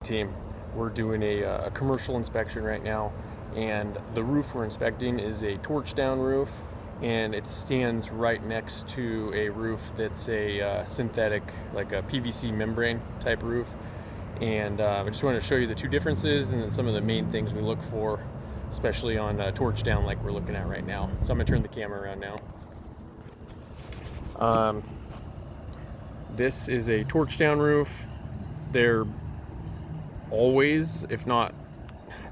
Team, we're doing a commercial inspection right now, and the roof we're inspecting is a torch down roof, and it stands right next to a roof that's a synthetic, like a PVC membrane type roof. And I just wanted to show you the two differences and then some of the main things we look for, especially on torch down like we're looking at right now. So I'm gonna turn the camera around now. This is a torch down roof. They're always, if not,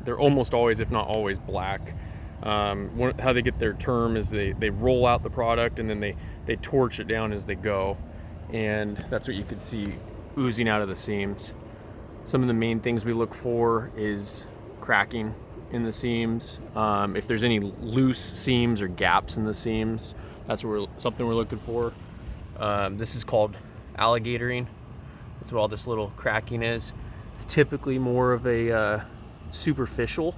they're almost always, if not always, black. How they get their term is they roll out the product and then they torch it down as they go, and that's what you can see oozing out of the seams. Some of the main things we look for is cracking in the seams. If there's any loose seams or gaps in the seams, that's something we're looking for. This is called alligatoring. That's what all this little cracking is. It's typically more of a superficial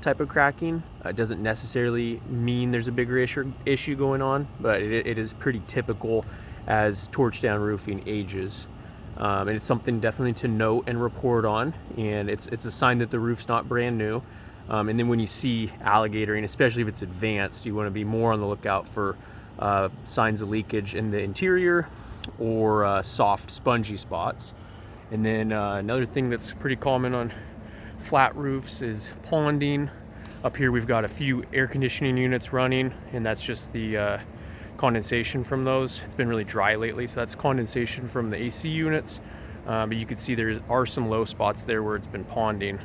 type of cracking. It doesn't necessarily mean there's a bigger issue going on, but it is pretty typical as torch down roofing ages. And it's something definitely to note and report on, and it's a sign that the roof's not brand new. And then when you see alligatoring, especially if it's advanced, you want to be more on the lookout for signs of leakage in the interior or soft spongy spots. And then another thing that's pretty common on flat roofs is ponding. Up here we've got a few air conditioning units running, and that's just the condensation from those. It's been really dry lately, so that's condensation from the AC units. But you can see there are some low spots there where it's been ponding.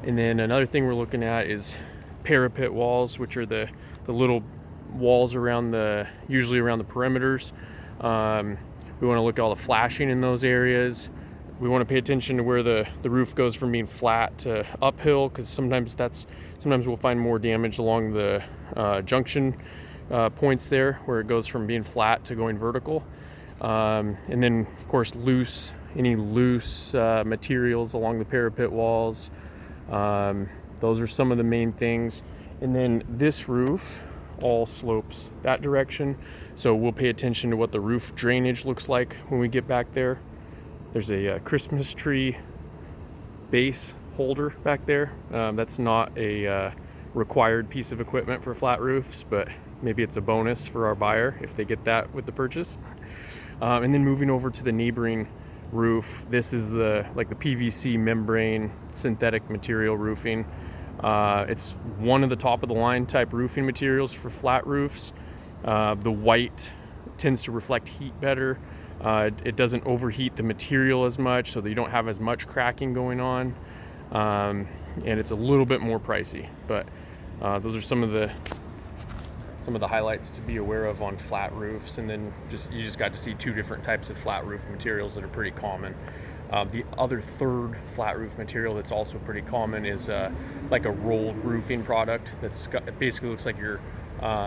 And then another thing we're looking at is parapet walls, which are the little walls around usually around the perimeters. We want to look at all the flashing in those areas. We want to pay attention to where the roof goes from being flat to uphill, because sometimes we'll find more damage along the junction points there, where it goes from being flat to going vertical. And then of course any loose materials along the parapet walls. Those are some of the main things. And then this roof all slopes that direction, so we'll pay attention to what the roof drainage looks like when we get back there. There's a Christmas tree base holder back there. That's not a required piece of equipment for flat roofs, but maybe it's a bonus for our buyer if they get that with the purchase. And then moving over to the neighboring roof, this is the PVC membrane synthetic material roofing. It's one of the top of the line type roofing materials for flat roofs. The white tends to reflect heat better. It doesn't overheat the material as much, so that you don't have as much cracking going on. And it's a little bit more pricey, but those are some of the highlights to be aware of on flat roofs. And then you just got to see two different types of flat roof materials that are pretty common. The other third flat roof material that's also pretty common is like a rolled roofing product. It basically looks like you're